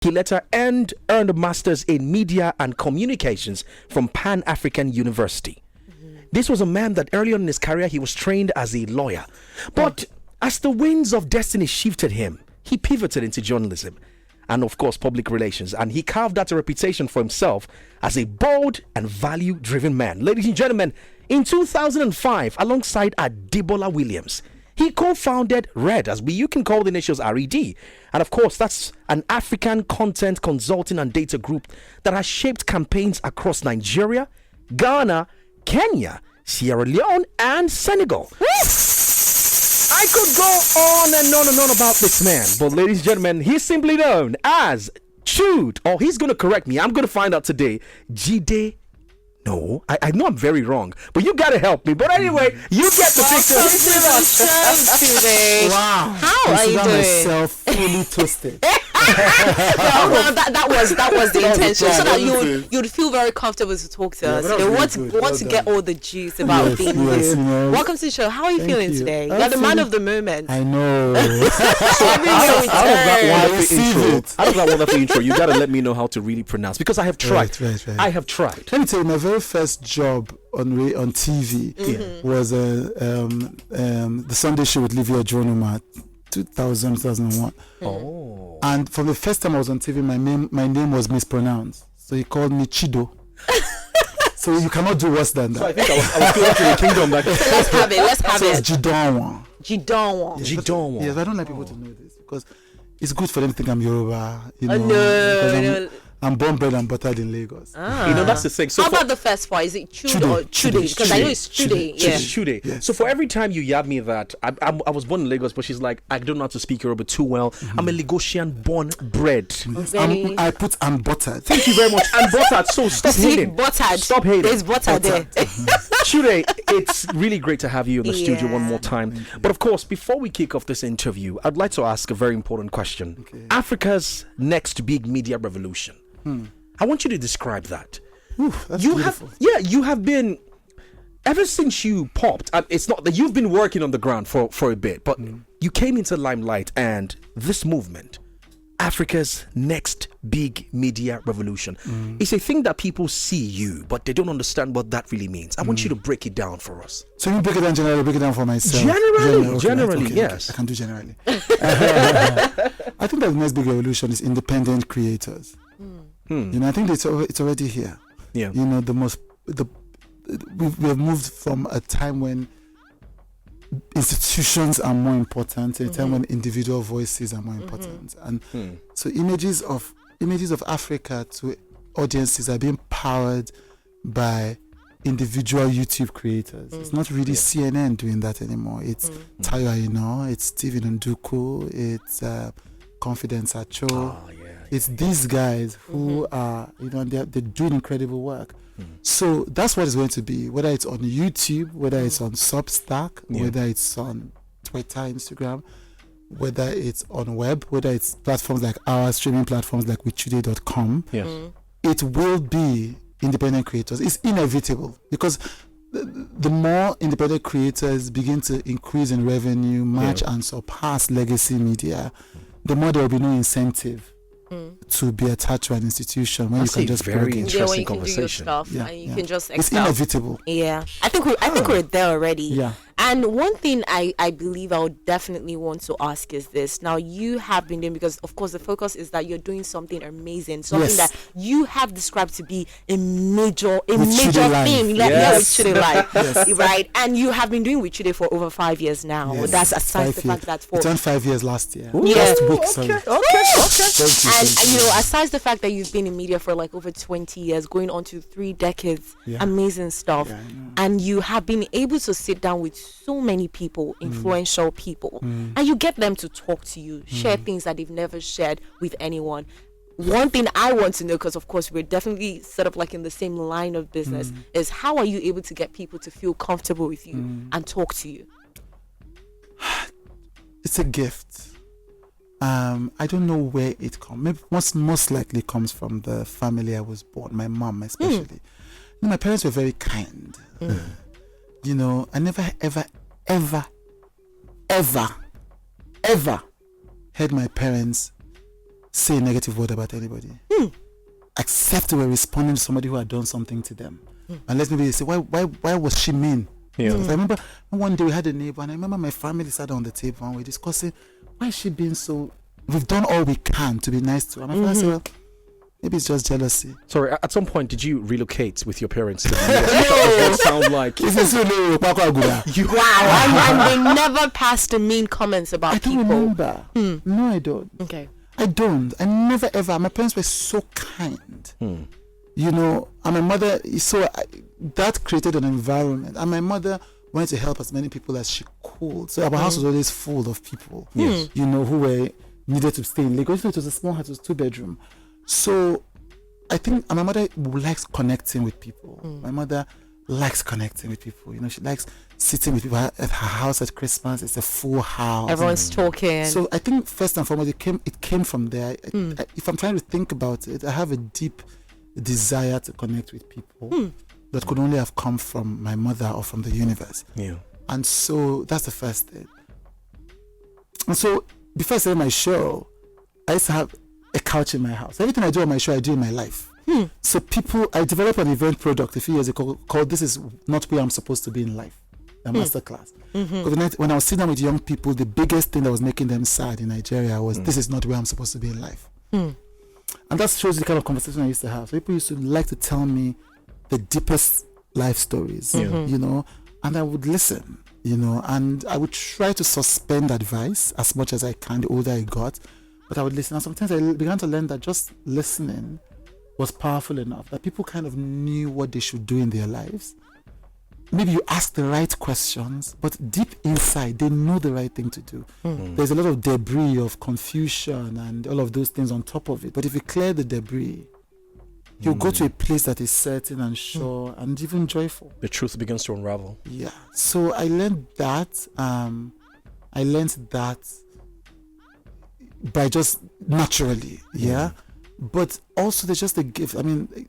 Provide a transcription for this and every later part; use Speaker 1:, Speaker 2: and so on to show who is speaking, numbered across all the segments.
Speaker 1: He later earned a master's in media and communications from Pan-African University. This was a man that early on in his career, he was trained as a lawyer. But as the winds of destiny shifted him, he pivoted into journalism and, of course, public relations. And he carved out a reputation for himself as a bold and value-driven man. Ladies and gentlemen, in 2005, alongside Adebola Williams, he co-founded RED, as you can call the nation's RED. And of course, that's an African content consulting and data group that has shaped campaigns across Nigeria, Ghana, Kenya, Sierra Leone, and Senegal. I could go on and on and on about this man, but ladies and gentlemen, he's simply known as Chude, or he's going to correct me. I'm going to find out today. Jideonwo. No, I know I'm very wrong, but you gotta help me. But anyway, you get the picture.
Speaker 2: Wow,
Speaker 3: how are you doing?
Speaker 2: Myself fully toasted.
Speaker 3: that was the intention, so that you'd feel very comfortable to talk to us. You want to get all the juice about being you. Welcome to the show. How are you feeling today? You're the man of the moment.
Speaker 2: I know.
Speaker 1: Out of that wonderful intro, you gotta let me know how to really pronounce, because I have tried.
Speaker 2: Right.
Speaker 1: I have tried.
Speaker 2: Let me tell you, my very first job on TV was the Sunday show with 𝐒𝐭𝐴 2001.
Speaker 1: Oh.
Speaker 2: And for the first time I was on TV, my name was mispronounced, so he called me Chido. So you cannot do worse than that.
Speaker 1: So I think I was closer to the kingdom.
Speaker 3: Let's have it.
Speaker 2: So it's Jideonwo.
Speaker 3: Jideonwo.
Speaker 2: Yes, I don't like people to know this because it's good for them to think I'm Yoruba. You know,
Speaker 3: no.
Speaker 2: I'm born, bred, and buttered in Lagos.
Speaker 1: You know, that's the thing. So
Speaker 3: how about the first part? Is it Chude or Chude? Because I know it's Chude. Yeah.
Speaker 1: Chude.
Speaker 2: Yes.
Speaker 1: So for every time you yab me that I was born in Lagos, but she's like, I don't know how to speak Yoruba too well. I'm a Lagosian born bred.
Speaker 2: I put unbuttered.
Speaker 1: Thank you very much. Unbuttered. So stop hating.
Speaker 3: Buttered.
Speaker 1: Stop hating.
Speaker 3: There's butter there.
Speaker 1: Chude, it's really great to have you in the studio one more time. But of course, before we kick off this interview, I'd like to ask a very important question.
Speaker 2: Okay.
Speaker 1: Africa's next big media revolution. I want you to describe that.
Speaker 2: That's
Speaker 1: you
Speaker 2: beautiful.
Speaker 1: you have been, ever since you popped, it's not that you've been working on the ground for a bit, but you came into limelight, and this movement, Africa's next big media revolution, is a thing that people see you, but they don't understand what that really means. I want you to break it down for us.
Speaker 2: So you break it down generally, break it down for myself.
Speaker 1: Generally,
Speaker 2: okay,
Speaker 1: yes.
Speaker 2: I can do generally. I think that the next big revolution is independent creators. You know, I think it's already here.
Speaker 1: Yeah.
Speaker 2: You know, we have moved from a time when institutions are more important to a time when individual voices are more important, and so images of Africa to audiences are being powered by individual YouTube creators. It's not really CNN doing that anymore. It's 𝐜𝐿, it's Stephen Nduku, it's Confidence Acho. It's these guys who are, you know, they're doing incredible work. So that's what it's going to be, whether it's on YouTube, whether it's on Substack, whether it's on Twitter, Instagram, whether it's on web, whether it's platforms like our streaming platforms like with Chude.com. It will be independent creators. It's inevitable because the more independent creators begin to increase in revenue, match and surpass legacy media, the more there will be no incentive to be attached to an institution when you can just
Speaker 1: very interesting
Speaker 3: when you can do your stuff and you can just
Speaker 2: it's inevitable.
Speaker 3: I think we're there already. And one thing I believe I would definitely want to ask is this. Now, you have been doing, because of course the focus is that you're doing something amazing, something that you have described to be a major thing. With Chude Life, right? And you have been doing with Chude for over 5 years now. That's aside the fact that
Speaker 2: it's on 5 years last year.
Speaker 3: Last
Speaker 2: week, sorry.
Speaker 3: And you know, aside the fact that you've been in media for like over 20 years, going on to 3 decades, amazing stuff, and you have been able to sit down with so many people, influential people, and you get them to talk to you, share things that they've never shared with anyone. One thing I want to know, because of course we're definitely set up like in the same line of business, is how are you able to get people to feel comfortable with you and talk to you?
Speaker 2: It's a gift. I don't know where it comes. Maybe most likely comes from the family I was born. My mom, especially. You know, my parents were very kind. You know, I never ever heard my parents say a negative word about anybody. Except they were responding to somebody who had done something to them. Unless maybe they say, why was she mean?
Speaker 1: Yeah.
Speaker 2: I remember one day we had a neighbor, and I remember my family sat on the table and we were discussing, why is she being so... We've done all we can to be nice to her. And my father said, well, maybe it's just jealousy.
Speaker 1: Sorry, at some point, did you relocate with your parents to the US? That does not sound like...
Speaker 3: Wow, and they never passed the mean comments about people.
Speaker 2: I don't remember. No, I don't.
Speaker 3: Okay.
Speaker 2: I don't. I never ever. My parents were so kind. You know, and my mother, that created an environment. And my mother wanted to help as many people as she could. So our house was always full of people, you know, who needed to stay in Lagos. It was a small house, it was 2-bedroom. So I think my mother likes connecting with people. My mother likes connecting with people. You know, she likes sitting with people at her house at Christmas. It's a full house.
Speaker 3: Everyone's talking.
Speaker 2: So I think first and foremost, it came from there. If I'm trying to think about it, I have a deep desire to connect with people that could only have come from my mother or from the universe.
Speaker 1: Yeah.
Speaker 2: And so that's the first thing. And so before I started my show, I used to have a couch in my house. Everything I do on my show, I do in my life. So I developed an event product a few years ago called This Is Not Where I'm Supposed to Be in Life, a masterclass. Because when I was sitting down with young people, the biggest thing that was making them sad in Nigeria was this is not where I'm supposed to be in life. And that shows the kind of conversation I used to have. So people used to like to tell me the deepest life stories, you know, and I would listen, you know, and I would try to suspend advice as much as I can the older I got, but I would listen. And sometimes I began to learn that just listening was powerful enough, that people kind of knew what they should do in their lives. Maybe you ask the right questions, but deep inside, they know the right thing to do. There's a lot of debris of confusion and all of those things on top of it. But if you clear the debris, you'll go to a place that is certain and sure and even joyful.
Speaker 1: The truth begins to unravel.
Speaker 2: Yeah. So I learned that. By just naturally, But also there's just a gift. I mean,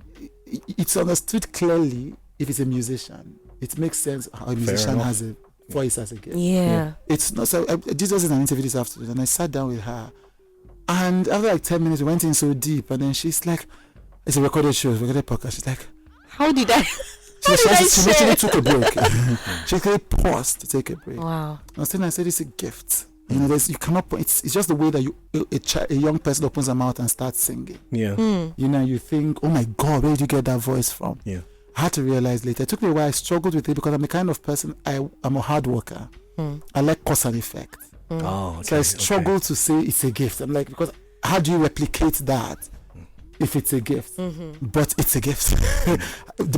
Speaker 2: it's understood clearly if it's a musician. It makes sense how a musician has a voice as a gift.
Speaker 3: Yeah.
Speaker 2: It's not so. This was in an interview this afternoon, and I sat down with her, and after like 10 minutes, we went in so deep, and then she's like, "It's a recorded show, recorded podcast." She's like,
Speaker 3: "How did I?"
Speaker 2: She literally took a break. She literally paused to take a break.
Speaker 3: Wow.
Speaker 2: I said, "It's a gift." You know, you cannot. It's just the way that a young person opens their mouth and starts singing.
Speaker 1: Yeah.
Speaker 2: You know, you think, "Oh my God, where did you get that voice from?"
Speaker 1: Yeah.
Speaker 2: I had to realize later. It took me a while. I struggled with it because I'm the kind of person. I'm a hard worker. I like cause and effect.
Speaker 1: Oh, okay,
Speaker 2: so I struggle to say it's a gift. I'm like, because how do you replicate that if it's a gift? But it's a gift.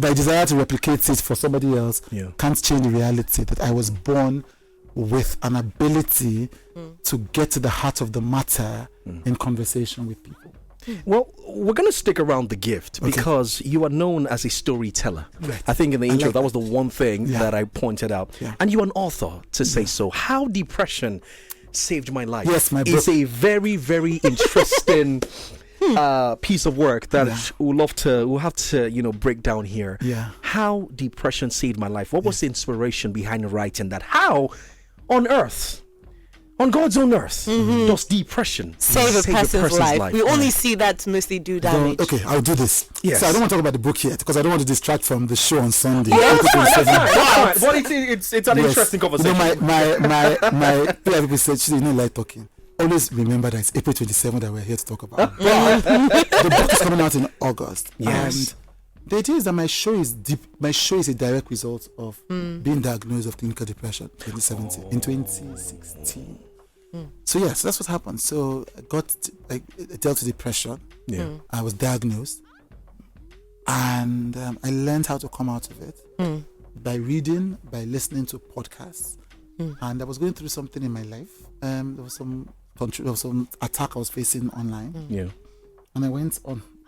Speaker 2: My desire to replicate it for somebody else can't change the reality that I was born with an ability to get to the heart of the matter in conversation with people.
Speaker 1: Well, we're going to stick around the gift because you are known as a storyteller.
Speaker 2: Right.
Speaker 1: I think in the intro, that was the one thing that I pointed out.
Speaker 2: Yeah.
Speaker 1: And you're an author, to say so. How depression saved my life.
Speaker 2: Yes, my book.
Speaker 1: It's a very, very interesting piece of work that we'll have to, break down here.
Speaker 2: Yeah.
Speaker 1: How depression saved my life. What was the inspiration behind writing that? How on earth, on God's own earth, does depression
Speaker 3: save a person's life? We only see that mostly do damage.
Speaker 2: Okay, I'll do this.
Speaker 1: Yes.
Speaker 2: So I don't want to talk about the book yet because I don't want to distract from the show on Sunday.
Speaker 1: That's fine. Well, it's an interesting conversation.
Speaker 2: You know, my people said, "You don't like talking." Always remember that it's April 27th that we're here to talk about. But the book is coming out in August.
Speaker 1: Yes.
Speaker 2: And the idea is that my show is deep. My show is a direct result of being diagnosed of clinical depression in 2016. So yes, that's what happened. So I dealt with depression.
Speaker 1: Yeah.
Speaker 2: I was diagnosed, and I learned how to come out of it by reading, by listening to podcasts. And I was going through something in my life. There was some attack I was facing online.
Speaker 1: Yeah.
Speaker 2: And I went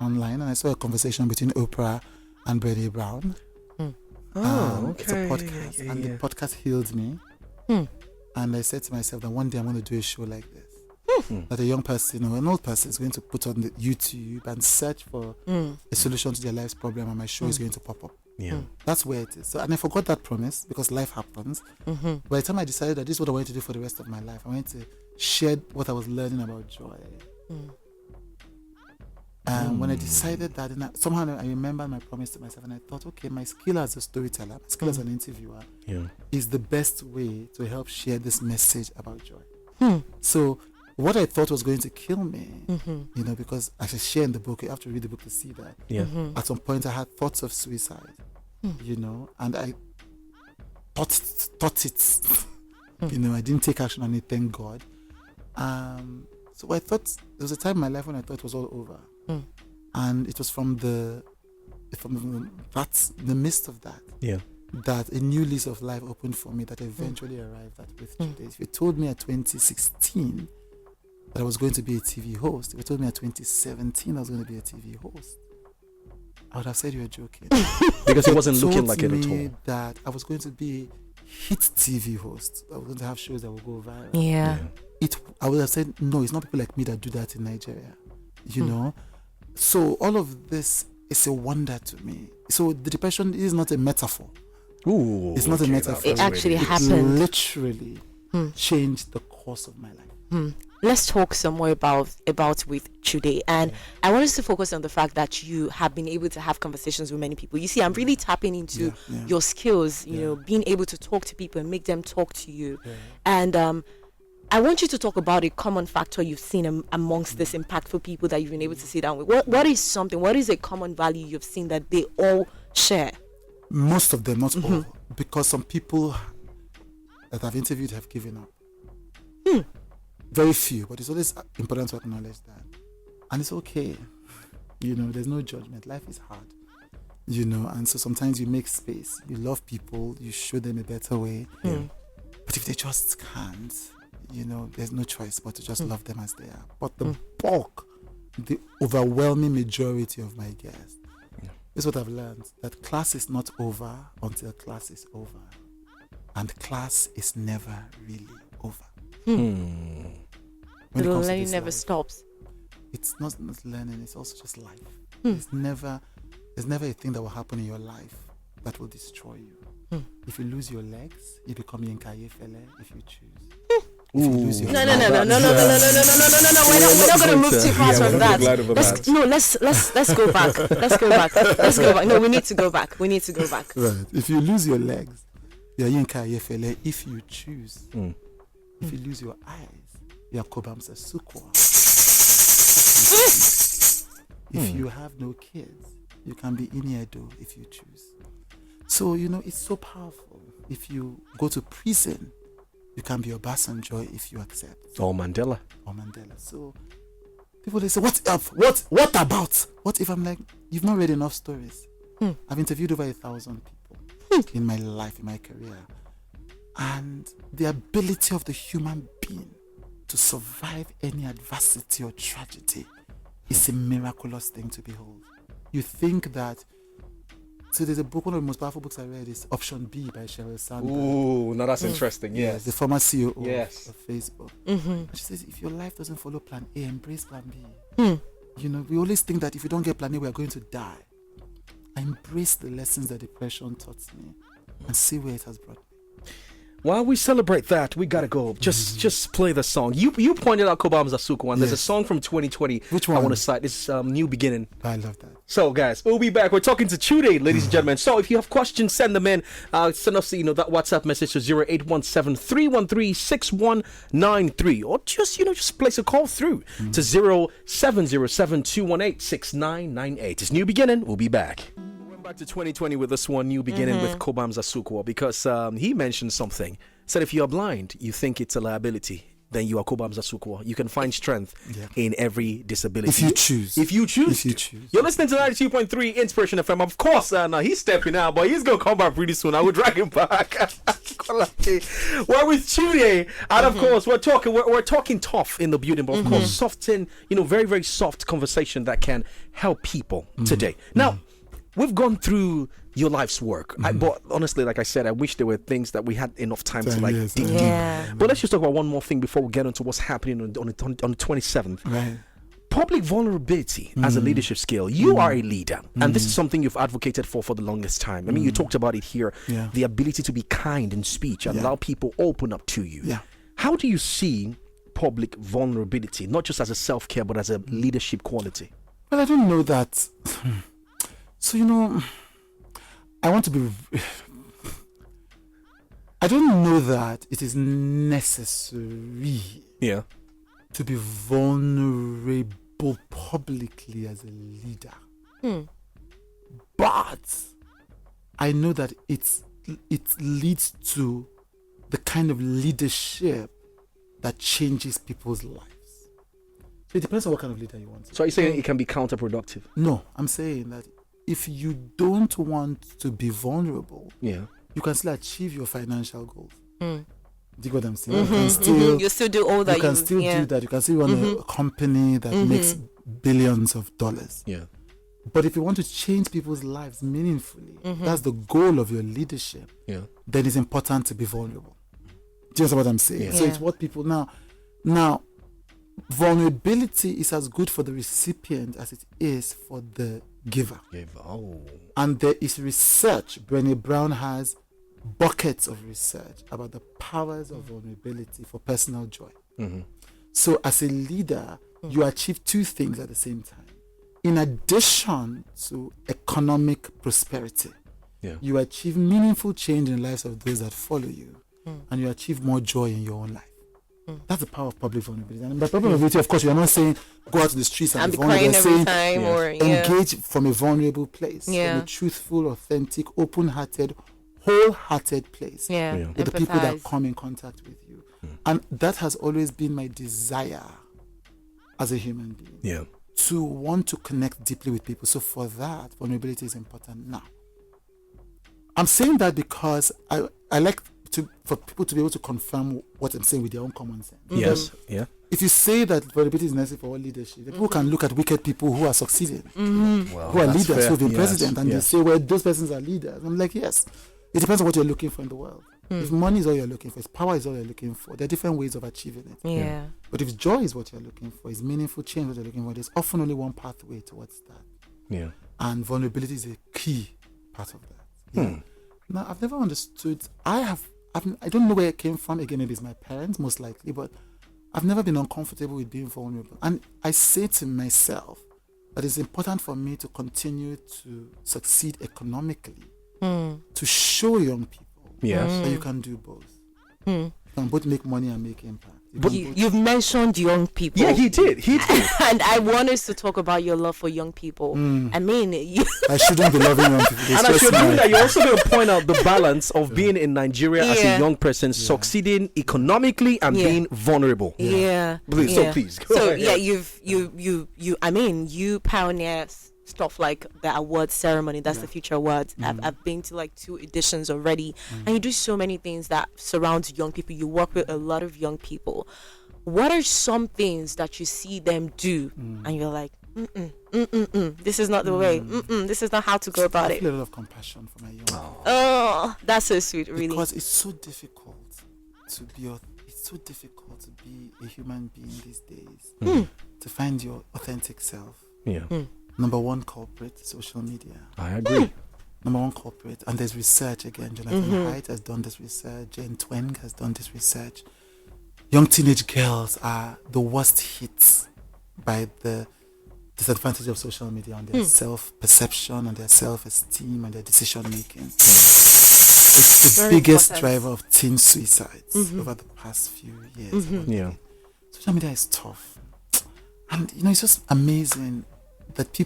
Speaker 2: online and I saw a conversation between Oprah and Brené Brown. It's a podcast, and the podcast healed me. And I said to myself that one day I'm going to do a show like this. That a young person or an old person is going to put on the YouTube and search for a solution to their life's problem, and my show is going to pop up.
Speaker 1: Yeah.
Speaker 2: That's where it is. So, and I forgot that promise because life happens. By the time I decided that this is what I wanted to do for the rest of my life, I wanted to share what I was learning about joy. When I decided that, and somehow I remember my promise to myself, and I thought, okay, my skill as a storyteller, my skill as an interviewer, is the best way to help share this message about joy. So what I thought was going to kill me, because as I share in the book, you have to read the book to see that. At some point, I had thoughts of suicide, and I thought it. I didn't take action on it, thank God. So I thought there was a time in my life when I thought it was all over, and it was from the midst of that, that a new lease of life opened for me that eventually arrived at with Chude. If you told me at 2016 that I was going to be a TV host, if you told me at 2017 I was going to be a TV host, I would have said you were joking.
Speaker 1: Because it wasn't looking like it at all.
Speaker 2: That I was going to be hit TV host. I was going to have shows that would go viral. I would have said, no, it's not people like me that do that in Nigeria. So all of this is a wonder to me. So the depression is not a metaphor. It's not a metaphor.
Speaker 3: It actually happened.
Speaker 2: Literally changed the course of my life.
Speaker 3: Let's talk some more about with Chude. And I want us to focus on the fact that you have been able to have conversations with many people. You see, I'm really tapping into your skills, being able to talk to people and make them talk to you. And I want you to talk about a common factor you've seen amongst these impactful people that you've been able to sit down with. What is a common value you've seen that they all share?
Speaker 2: Most of them, not all. Because some people that I've interviewed have given up. Very few, but it's always important to acknowledge that. And it's okay. There's no judgment. Life is hard. And so sometimes you make space. You love people. You show them a better way. But if they just can't, there's no choice but to just love them as they are. But the bulk, the overwhelming majority of my guests, this is what I've learned, that class is not over until class is over. And class is never really over.
Speaker 3: The learning never stops.
Speaker 2: It's not learning, it's also just life. There's never a thing that will happen in your life that will destroy you. If you lose your legs, you become 𝐒𝐭𝐴𝐍𝐿 if you choose. If you lose your
Speaker 3: No. We're not going to move too fast from that. Let's go back. No, we need to go back.
Speaker 2: Right. If you lose your legs, you're 𝐒𝐭𝐴𝐍𝐿 if you choose. If you lose your eyes, you're 𝐜𝐭𝐴𝐍𝐿. If you have no kids, you can be 𝐒𝐿 if you choose. So, it's so powerful. If you go to prison, you can be Obasanjo if you accept.
Speaker 1: Or Mandela.
Speaker 2: So people, they say, what about? What if I'm like, you've not read enough stories? I've interviewed over 1,000 people in my life, in my career. And the ability of the human being to survive any adversity or tragedy is a miraculous thing to behold. You think that. So there's a book, one of the most powerful books I read is Option B by Sheryl Sandberg.
Speaker 1: Ooh, now that's interesting. Yes.
Speaker 2: The former CEO of Facebook. And she says, if your life doesn't follow plan A, embrace plan B. We always think that if you don't get plan A, we are going to die. I embrace the lessons that depression taught me and see where it has brought me.
Speaker 1: While we celebrate that, we gotta go. Just play the song. You pointed out 𝐒𝐭𝐴𝐍𝐿, and there's a song from 2020.
Speaker 2: Which one?
Speaker 1: I want to cite. It's New Beginning.
Speaker 2: I love that.
Speaker 1: So, guys, we'll be back. We're talking to Chude, ladies and gentlemen. So, if you have questions, send them in. Send us, that WhatsApp message to 0817-313-6193, or just place a call through to 0707-218-6998. It's New Beginning. We'll be back. Back to 2020 with this one, New Beginning with 𝐒𝐭𝐴𝐍𝐿, because he mentioned something. Said if you're blind, you think it's a liability, then you are 𝐒𝐭𝐴𝐍𝐿. You can find strength in every disability.
Speaker 2: If you choose.
Speaker 1: You're listening to 92.3 Inspiration FM. Of course, now he's stepping out, but he's going to come back pretty soon. I will drag him back. We're with Chude, and of course, we're talking tough in the building, but of course, soft and, very, very soft conversation that can help people today. Now, we've gone through your life's work. But honestly, like I said, I wish there were things that we had enough time to dig deep. But let's just talk about one more thing before we get into what's happening on the 27th.
Speaker 2: Right.
Speaker 1: Public vulnerability as a leadership skill. You are a leader, and this is something you've advocated for the longest time. I mean, you talked about it here, the ability to be kind in speech and allow people open up to you.
Speaker 2: Yeah.
Speaker 1: How do you see public vulnerability, not just as a self-care, but as a leadership quality?
Speaker 2: Well, I don't know that. So, I want to be. I don't know that it is necessary to be vulnerable publicly as a leader. But I know that it leads to the kind of leadership that changes people's lives. So it depends on what kind of leader you want.
Speaker 1: So are you saying it can be counterproductive?
Speaker 2: No, I'm saying that if you don't want to be vulnerable, you can still achieve your financial goals. Do you get what I'm saying?
Speaker 3: You still do all that.
Speaker 2: You can still do that. You can still run a company that makes billions of dollars. But if you want to change people's lives meaningfully, that's the goal of your leadership, then it's important to be vulnerable. Do you understand what I'm saying? So it's what people now, vulnerability is as good for the recipient as it is for the giver. And there is research. Brené Brown has buckets of research about the powers of vulnerability for personal joy. So as a leader, you achieve two things at the same time. In addition to economic prosperity, you achieve meaningful change in the lives of those that follow you, and you achieve more joy in your own life. That's the power of public vulnerability. And by public vulnerability, of course, we are not saying go out to the streets and be vulnerable.
Speaker 3: Crying every time, or
Speaker 2: engage from a vulnerable place, from a truthful, authentic, open-hearted, wholehearted place with the people that come in contact with you. And that has always been my desire as a human being. To want to connect deeply with people. So for that, vulnerability is important. Now, I'm saying that because I like for people to be able to confirm what I'm saying with their own common sense. If you say that vulnerability is necessary for all leadership, people can look at wicked people who are succeeding, who are leaders, who have been president, and they say, well, those persons are leaders. I'm like, yes. It depends on what you're looking for in the world. If money is all you're looking for, if power is all you're looking for, there are different ways of achieving it. But if joy is what you're looking for, is meaningful change what you're looking for, there's often only one pathway towards that. And vulnerability is a key part of that. Now, I've never understood. I don't know where it came from. Again, maybe it's my parents, most likely, but I've never been uncomfortable with being vulnerable. And I say to myself that it's important for me to continue to succeed economically, to show young people that you can do both. You can both make money and make impact.
Speaker 3: But you've mentioned young people.
Speaker 1: Yeah, he did.
Speaker 3: And I want us to talk about your love for young people. I mean,
Speaker 2: I shouldn't be loving young people.
Speaker 1: And I should do that. You're also going to point out the balance of being in Nigeria as a young person, succeeding economically and being vulnerable. Please, so please.
Speaker 3: Go ahead. You pioneer stuff like the awards ceremony. That's the Future Awards. I've been to like 2 editions already, and you do so many things that surround young people. You work with a lot of young people. What are some things that you see them do and you're like, this is not the way, this is not how to go about it?
Speaker 2: I feel a lot of compassion for my young people.
Speaker 3: Oh, that's so sweet, really.
Speaker 2: Because it's so difficult to be a human being these days, to find your authentic self. Number one culprit, social media.
Speaker 1: I agree.
Speaker 2: Number one culprit. And there's research again. Jonathan Haidt has done this research. Jane Tweng has done this research. Young teenage girls are the worst hits by the disadvantage of social media on their self-perception, on their self-esteem, and their decision-making. It's the biggest driver of teen suicides over the past few years. Social media is tough. And, it's just amazing that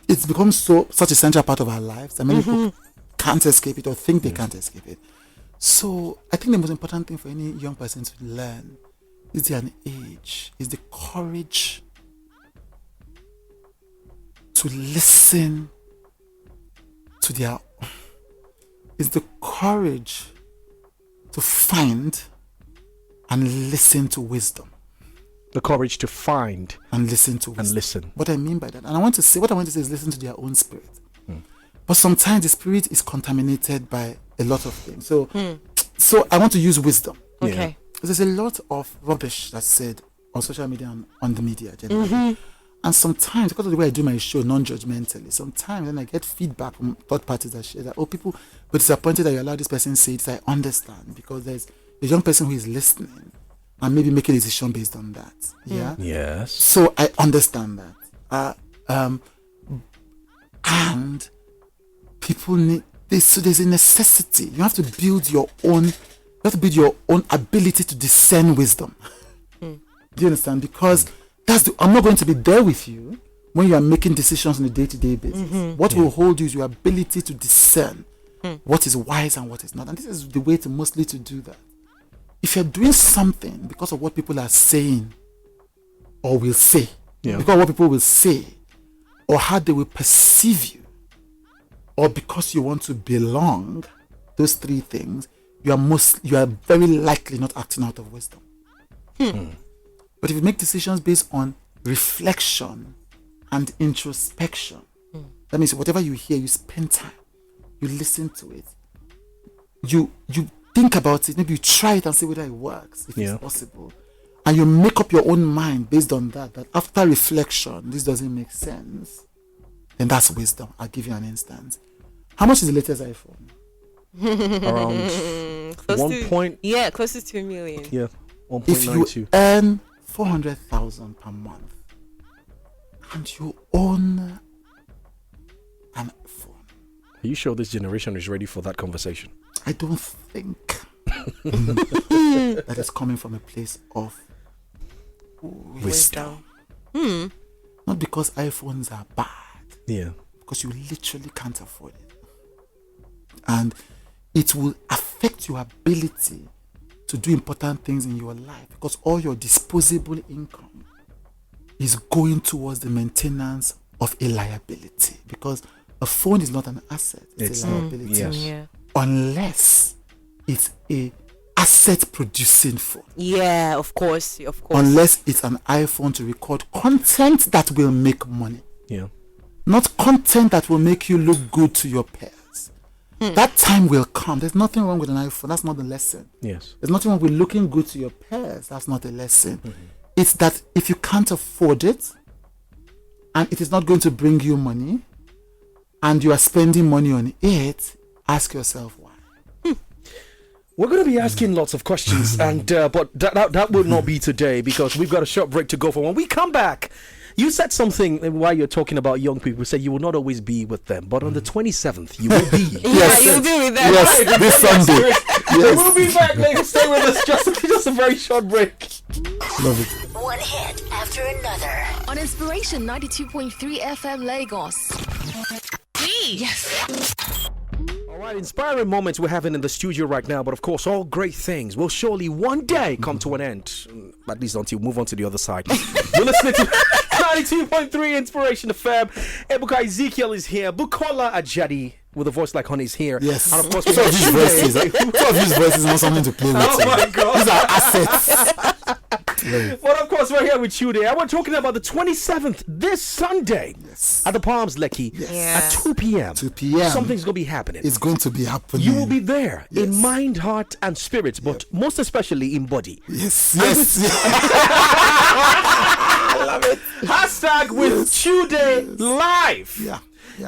Speaker 2: it's become such a central part of our lives that many people can't escape it or think they can't escape it. So I think the most important thing for any young person to learn is the courage to listen to the courage to find and listen to wisdom.
Speaker 1: The courage to find
Speaker 2: and listen to wisdom.
Speaker 1: And listen.
Speaker 2: What I mean by that, and what I want to say is listen to their own spirit. But sometimes the spirit is contaminated by a lot of things. So I want to use wisdom.
Speaker 3: Okay.
Speaker 2: There's a lot of rubbish that's said on social media and on the media generally. And sometimes, because of the way I do my show non-judgmentally, sometimes when I get feedback from third parties that share that, people were disappointed that you allowed this person to say it. I understand, because there's a young person who is listening and maybe making a decision based on that. Yes.
Speaker 1: So
Speaker 2: I understand that. And people need this. So there's a necessity. You have to build your own. You have to build your own ability to discern wisdom. Do you understand? Because I'm not going to be there with you when you are making decisions on a day-to-day basis. What will hold you is your ability to discern what is wise and what is not. And this is the way to mostly to do that. If you're doing something because of what people are saying or will say, because of what people will say, or how they will perceive you, or because you want to belong, those three things, you are very likely not acting out of wisdom. But if you make decisions based on reflection and introspection, that means whatever you hear, you spend time, you listen to it, you think about it, maybe you try it and see whether it works, if it's possible, and you make up your own mind based on that after reflection, this doesn't make sense, then that's wisdom. I'll give you an instance. How much is the latest iPhone?
Speaker 1: Around
Speaker 3: close to 2 million.
Speaker 1: Yeah, 1.92.
Speaker 2: If you earn 400,000 per month and you own an iPhone,
Speaker 1: are you sure this generation is ready for that conversation?
Speaker 2: I don't think that is coming from a place of wisdom. Not because iPhones are bad.
Speaker 1: Yeah.
Speaker 2: Because you literally can't afford it. And it will affect your ability to do important things in your life, because all your disposable income is going towards the maintenance of a liability, because a phone is not an asset, it's a liability. Unless it's a asset producing phone.
Speaker 3: Yeah, of course.
Speaker 2: Unless it's an iPhone to record content that will make money.
Speaker 1: Yeah.
Speaker 2: Not content that will make you look good to your peers. That time will come. There's nothing wrong with an iPhone. That's not the lesson.
Speaker 1: Yes.
Speaker 2: There's nothing wrong with looking good to your peers. That's not the lesson. It's that if you can't afford it, and it is not going to bring you money, and you are spending money on it, ask yourself why.
Speaker 1: We're going to be asking lots of questions, and but that will not be today, because we've got a short break to go for. When we come back, you said something while you're talking about young people. You said you will not always be with them, but on the 27th, you will be.
Speaker 3: You'll be with them.
Speaker 2: Yes, this Sunday. Yes.
Speaker 1: We'll be back later. Stay with us. Just a very short break.
Speaker 2: Love it.
Speaker 4: One hit after another. On Inspiration 92.3 FM Lagos. Yes.
Speaker 1: All right, inspiring moments we're having in the studio right now, but of course, all great things will surely one day come to an end, at least until we move on to the other side. You're listening to 92.3 Inspiration FM. 𝐒𝐭𝐴 is here. Bukola Ajadi, with a voice like honey, is here.
Speaker 2: Yes.
Speaker 1: And of course, we
Speaker 2: Some
Speaker 1: have
Speaker 2: of his voices. Some of his voices is not something to play with.
Speaker 1: Oh my God.
Speaker 2: These are assets.
Speaker 1: But of course, we're here with Chude, and we're talking about the 27th, this Sunday, at the Palms Lekki, at 2 p.m.
Speaker 2: 2 p.m.
Speaker 1: Something's going to be happening.
Speaker 2: It's going to be happening.
Speaker 1: You will be there in mind, heart, and spirit, but most especially in body.
Speaker 2: Yes.
Speaker 1: I love it. Hashtag with Chude Live.
Speaker 2: Yeah.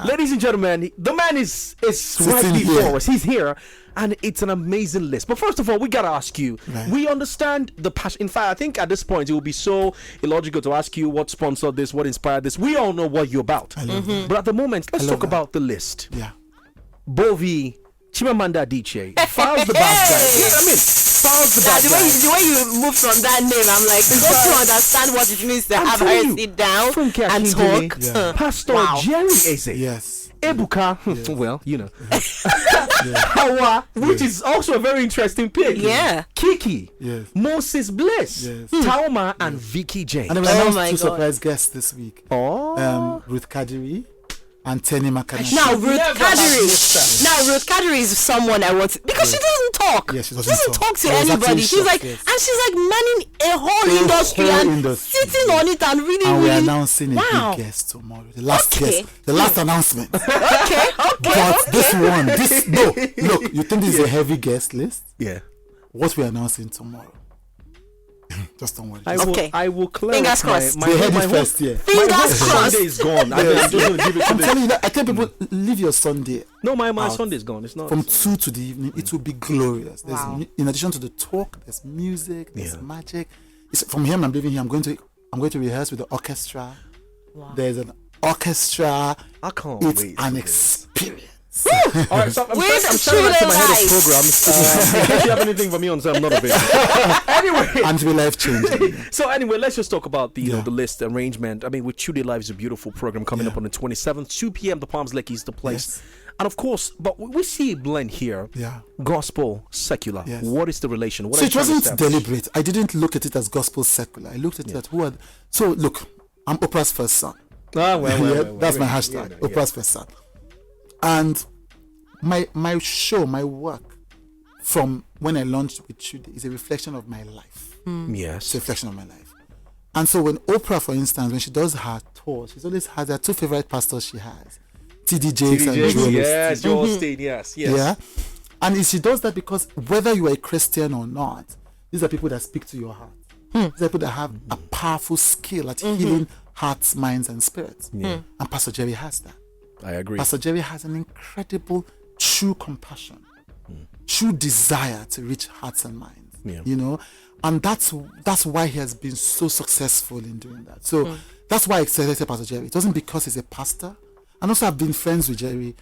Speaker 1: Ladies and gentlemen, the man is right before us. He's here, and it's an amazing list. But first of all, we gotta ask you. Right. We understand the passion. In fact, I think at this point it would be so illogical to ask you what sponsored this, what inspired this. We all know what you're about.
Speaker 2: I love that.
Speaker 1: But at the moment, let's talk about the list.
Speaker 2: Yeah.
Speaker 1: Bovi, Chimamanda Adichie, Files the Bad Guy. You know what I mean? Files the Bad Guy.
Speaker 3: The way you move from that name, I'm like, don't you understand what it means to have her sit down and talk?
Speaker 1: Yeah. Pastor Jerry Eze.
Speaker 2: Yes.
Speaker 1: Ebuka, well, you know. Hawa, which is also a very interesting pick.
Speaker 3: Yeah.
Speaker 1: Kiki.
Speaker 2: Yes.
Speaker 1: Moses Bliss.
Speaker 2: Yes.
Speaker 1: Taoma and Vicky James.
Speaker 2: And then we announced two surprise guests this week.
Speaker 1: Oh.
Speaker 2: Ruth Kadiri and Tenny Makana.
Speaker 3: Now Ruth Kadiri is someone I want to, because she doesn't talk.
Speaker 2: Yeah, she
Speaker 3: doesn't talk to anybody. She's like, and she's like manning a whole industry and sitting on it and really.
Speaker 2: And we're announcing a big guest tomorrow. The last guest, the last announcement. This one, look, you think this is a heavy guest list?
Speaker 1: Yeah.
Speaker 2: What we're announcing tomorrow. Just don't worry.
Speaker 1: I will clear.
Speaker 3: Fingers crossed.
Speaker 2: They heard it first, yeah.
Speaker 3: Fingers crossed.
Speaker 1: Sunday is gone. I'm just going to give it to
Speaker 2: I'm telling you that. I tell people, leave your Sunday.
Speaker 1: No, my Sunday is gone. It's not.
Speaker 2: From 2 to the evening, it will be glorious. There's in addition to the talk, there's music, there's magic. From here, I'm leaving here. I'm going to rehearse with the orchestra. Wow. There's an orchestra.
Speaker 1: I can't
Speaker 2: It's
Speaker 1: wait
Speaker 2: an
Speaker 1: for this.
Speaker 2: experience.
Speaker 1: All right, so I'm
Speaker 3: Where's
Speaker 1: trying to my head of
Speaker 3: Chude
Speaker 1: programs. In case you have anything for me on, I'm not available. Anyway,
Speaker 2: And to be life changing.
Speaker 1: so anyway, let's just talk about the the list arrangement. I mean, with Chude Live is a beautiful program coming up on the 27th, 2 p.m. The Palms Lekki is the place, and of course, but we see a blend here.
Speaker 2: Yeah.
Speaker 1: Gospel, secular.
Speaker 2: Yes.
Speaker 1: What is the relation? What
Speaker 2: So
Speaker 1: are
Speaker 2: it
Speaker 1: you trying to
Speaker 2: wasn't
Speaker 1: establish?
Speaker 2: deliberate. I didn't look at it as gospel secular. I looked at it at so look, I'm Oprah's first son. That's my hashtag. Oprah's first son. And my show, my work from when I launched with Chude is a reflection of my life.
Speaker 1: Yes.
Speaker 2: It's a reflection of my life. And so when Oprah, for instance, when she does her tour, she's always has her two favorite pastors she has. T.D. Jakes and Joel Osteen.
Speaker 1: Yes, Joel Osteen, yes.
Speaker 2: Yeah. And she does that because whether you are a Christian or not, these are people that speak to your heart. These are people that have a powerful skill at healing hearts, minds, and spirits. And Pastor Jerry has that.
Speaker 1: I agree.
Speaker 2: Pastor Jerry has an incredible true compassion, true desire to reach hearts and minds. You know, and that's why he has been so successful in doing that. So that's why I selected Pastor Jerry. It wasn't because he's a pastor. And also I've been friends with Jerry.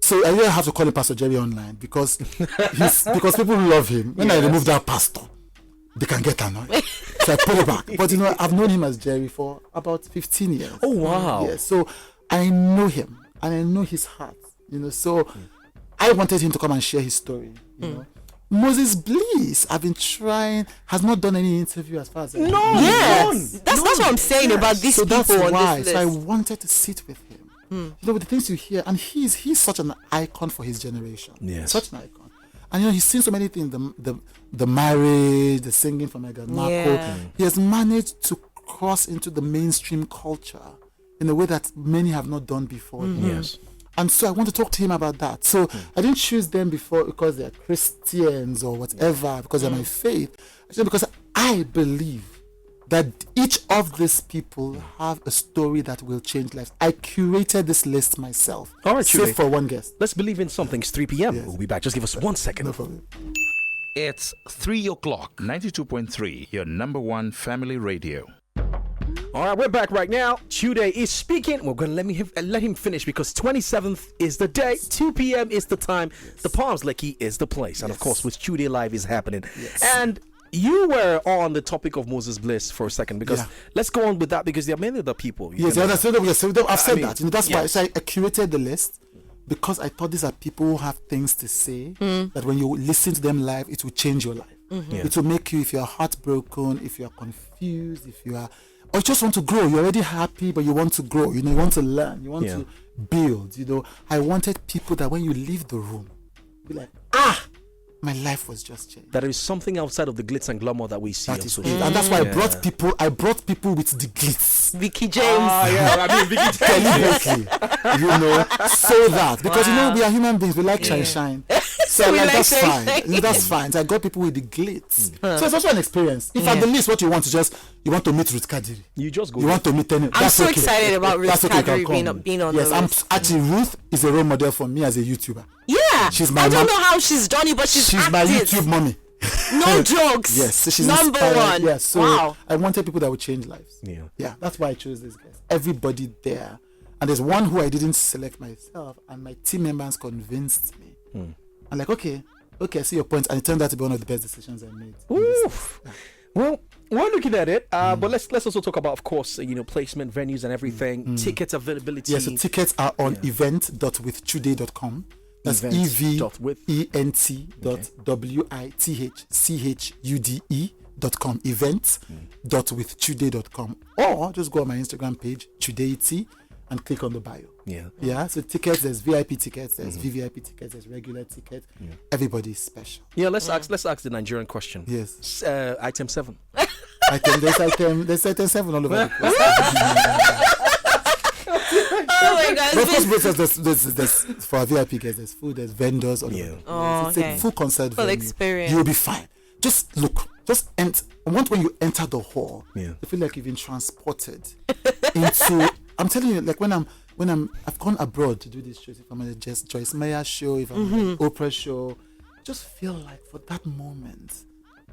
Speaker 2: So I really have to call him Pastor Jerry online because because people love him. When I remove that pastor, they can get annoyed. So I put it back. But you know, I've known him as Jerry for about 15 years.
Speaker 1: Oh wow.
Speaker 2: Yeah, so I know him and I know his heart. You know, so I wanted him to come and share his story. You know. Moses Bliss, I've been trying, has not done any interview as far as I know.
Speaker 3: Yes, that's what I'm saying about these
Speaker 2: so
Speaker 3: people
Speaker 2: that's
Speaker 3: on
Speaker 2: why.
Speaker 3: this list.
Speaker 2: So I wanted to sit with him. You know, with the things you hear, and he's such an icon for his generation.
Speaker 1: Yes.
Speaker 2: Such an icon. And you know, he's seen so many things, the marriage, the singing from Meghan Markle.
Speaker 3: Yeah.
Speaker 2: He has managed to cross into the mainstream culture in a way that many have not done before.
Speaker 1: Yes.
Speaker 2: And so I want to talk to him about that. So I didn't choose them before because they're Christians or whatever, because they're my faith. Actually, because I believe that each of these people have a story that will change lives. I curated this list myself.
Speaker 1: All right,
Speaker 2: save
Speaker 1: Chude.
Speaker 2: for one guest.
Speaker 1: Let's believe in something. It's 3 p.m.
Speaker 2: Yes.
Speaker 1: We'll be back. Just give us 1 second.
Speaker 2: No problem.
Speaker 5: It's 3 o'clock, 92.3, your number one family radio.
Speaker 1: All right, we're back right now. Chude is speaking. We're going to let him finish because 27th is the day. 2 p.m. is the time. The Palms Lekki is the place. And of course, with Chude Live is happening. And you were on the topic of Moses Bliss for a second because let's go on with that because there are many other people.
Speaker 2: Yes, I've said that. You know, that's why
Speaker 1: Yes.
Speaker 2: I curated the list because I thought these are people who have things to say that when you listen to them live, it will change your life. It will make you, if you're heartbroken, if you're confused, if you are, or you just want to grow. You're already happy, but you want to grow. You know, you want to learn. You want to build. You know, I wanted people that when you leave the room, be like, my life was just changed.
Speaker 1: There is something outside of the glitz and glamour that we see.
Speaker 2: That
Speaker 1: on
Speaker 2: is
Speaker 1: social
Speaker 2: it. And that's why I brought people with the glitz.
Speaker 3: Vicky James.
Speaker 1: yeah, I mean, Vicky
Speaker 2: Deliberately, you know, so that because you know we are human beings, we like shine. So
Speaker 3: We
Speaker 2: like
Speaker 3: like
Speaker 2: that's
Speaker 3: shine.
Speaker 2: fine. You know, that's fine. So I got people with the glitz. So it's also an experience. If at the least what you want to you want to meet Ruth Kadiri.
Speaker 1: You just go.
Speaker 2: You want to meet any.
Speaker 3: I'm so excited about Ruth
Speaker 2: That's okay, you can
Speaker 3: Kadiri
Speaker 2: come.
Speaker 3: being on
Speaker 2: Yes,
Speaker 3: the
Speaker 2: I'm
Speaker 3: list.
Speaker 2: actually Ruth is a role model for me as a YouTuber.
Speaker 3: Yeah.
Speaker 2: She's my
Speaker 3: I don't
Speaker 2: mom.
Speaker 3: know how she's done it, but she's
Speaker 2: my
Speaker 3: acted.
Speaker 2: YouTube mommy.
Speaker 3: No jokes.
Speaker 2: Yes, so she's
Speaker 3: number
Speaker 2: inspired.
Speaker 3: one.
Speaker 2: Yes, so
Speaker 3: Wow.
Speaker 2: I wanted people that would change lives. Yeah, that's why I chose this guys. Everybody there, and there's one who I didn't select myself, and my team members convinced me. I'm like, okay, I see your point, and it turned out to be one of the best decisions I made.
Speaker 1: Oof. Well, we're looking at it, but let's also talk about, of course, placement, venues, and everything. Ticket availability.
Speaker 2: Yeah, so tickets are on event.withchude.com. That's event.withchude.com. Event.withchude.com. Or just go on my Instagram page, Chude, and click on the bio. Yeah. So tickets, there's VIP tickets, there's VVIP tickets, there's regular tickets. Everybody's special.
Speaker 1: Yeah, let's ask the Nigerian question.
Speaker 2: Yes.
Speaker 1: Item 7.
Speaker 2: There's item 7 all over the place.
Speaker 3: Oh my God.
Speaker 2: But of course, there's for our VIP guests, there's food, there's vendors, all over the place.
Speaker 3: Oh,
Speaker 2: It's
Speaker 3: okay.
Speaker 2: a full concert
Speaker 3: Full
Speaker 2: venue.
Speaker 3: experience.
Speaker 2: You'll be fine. Just look. Just enter. When you enter the hall, you feel like you've been transported into. I'm telling you, like when I've gone abroad to do these shows. If I'm at a Joyce Meyer show, if I'm at an Oprah show, just feel like for that moment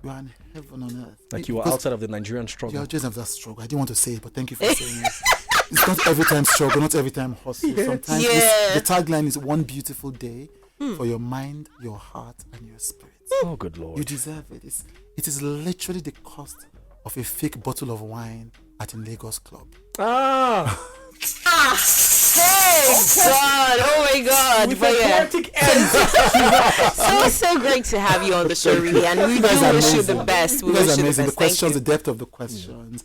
Speaker 2: you are in heaven on earth.
Speaker 1: Like you were
Speaker 2: Because
Speaker 1: outside of the Nigerian struggle.
Speaker 2: you're just of that struggle. I didn't want to say it, but thank you for saying it. it's not every time struggle, not every time hustle. Sometimes the tagline is one beautiful day for your mind, your heart, and your spirit.
Speaker 1: Oh, good Lord.
Speaker 2: You deserve it. It is literally the cost of a fake bottle of wine at a Lagos club.
Speaker 3: Hey, God. Oh, my God.
Speaker 1: With
Speaker 3: But
Speaker 1: a
Speaker 3: yeah.
Speaker 1: poetic end.
Speaker 3: So great to have you on the show, really. And we do wish you the best. We
Speaker 2: You guys
Speaker 3: wish
Speaker 2: are
Speaker 3: you the
Speaker 2: amazing.
Speaker 3: best.
Speaker 2: The questions,
Speaker 3: Thank
Speaker 2: the
Speaker 3: you.
Speaker 2: depth of the questions.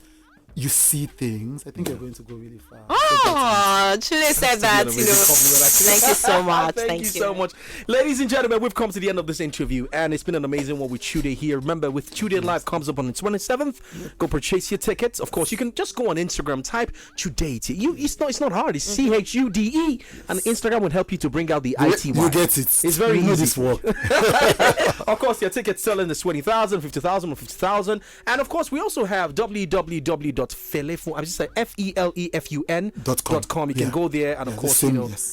Speaker 2: You see things. I think you're going to go really far.
Speaker 3: Oh, Chude said that, you know. Thank you so much.
Speaker 1: Thank you so much. Ladies and gentlemen, we've come to the end of this interview, and it's been an amazing one with Chude here. Remember, with Chude Live comes up on the 27th. Go purchase your tickets. Of course, you can just go on Instagram, type Chude. It's not hard. It's CHUDE, and Instagram will help you to bring out the ITY.
Speaker 2: You get it.
Speaker 1: It's very
Speaker 2: you know
Speaker 1: easy.
Speaker 2: this work.
Speaker 1: Of course, your tickets selling is 20,000, 50,000, or 50,000. And of course, we also have www.felefun.com. You can go there and of course,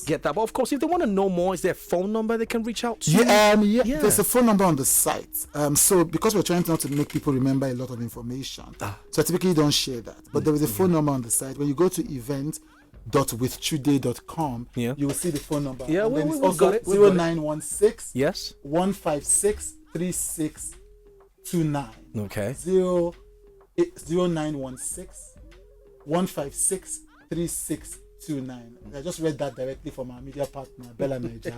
Speaker 1: get that. But of course, if they want to know more, is there a phone number they can reach out to?
Speaker 2: There's a phone number on the site. So because we're trying not to make people remember a lot of information, so I typically don't share that. But there is a phone number on the site. When you go to event.withchude.com, you will see the phone number.
Speaker 1: Yeah,
Speaker 2: and
Speaker 1: we've
Speaker 2: also
Speaker 1: got it.
Speaker 2: 0916
Speaker 1: Yes.
Speaker 2: 156 3629.
Speaker 1: Okay.
Speaker 2: 0916 156 3629. I just read that directly from our media partner, Bella Niger.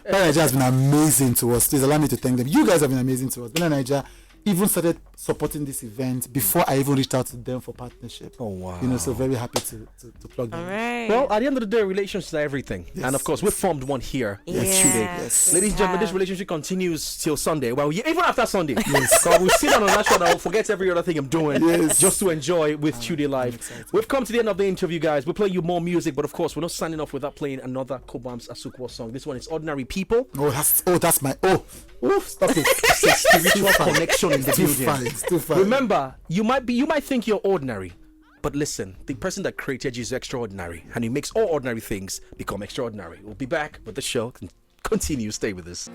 Speaker 2: Bella Niger has been amazing to us. Please allow me to thank them. You guys have been amazing to us. Bella Niger even started supporting this event before I even reached out to them for partnership.
Speaker 1: Oh, wow.
Speaker 2: So very happy to plug them.
Speaker 3: All right.
Speaker 1: Well, at the end of the day, relationships are everything. And of course, we formed one here.
Speaker 3: Yes.
Speaker 1: Yes. Ladies and gentlemen, this relationship continues till Sunday. Well, even after Sunday. Yes. So we'll sit on a natural and I'll forget every other thing I'm doing just to enjoy with Chude Live. We've come to the end of the interview, guys. We'll play you more music, but of course, we're not signing off without playing another '(Ikoh)Bams Asukwo song. This one is Ordinary People.
Speaker 2: That's my stop it.
Speaker 1: It's a spiritual connection in the building.
Speaker 2: It's too fine.
Speaker 1: Remember, you might think you're ordinary, but listen, the person that created you is extraordinary, and he makes all ordinary things become extraordinary. We'll be back with the show. Continue, stay with us.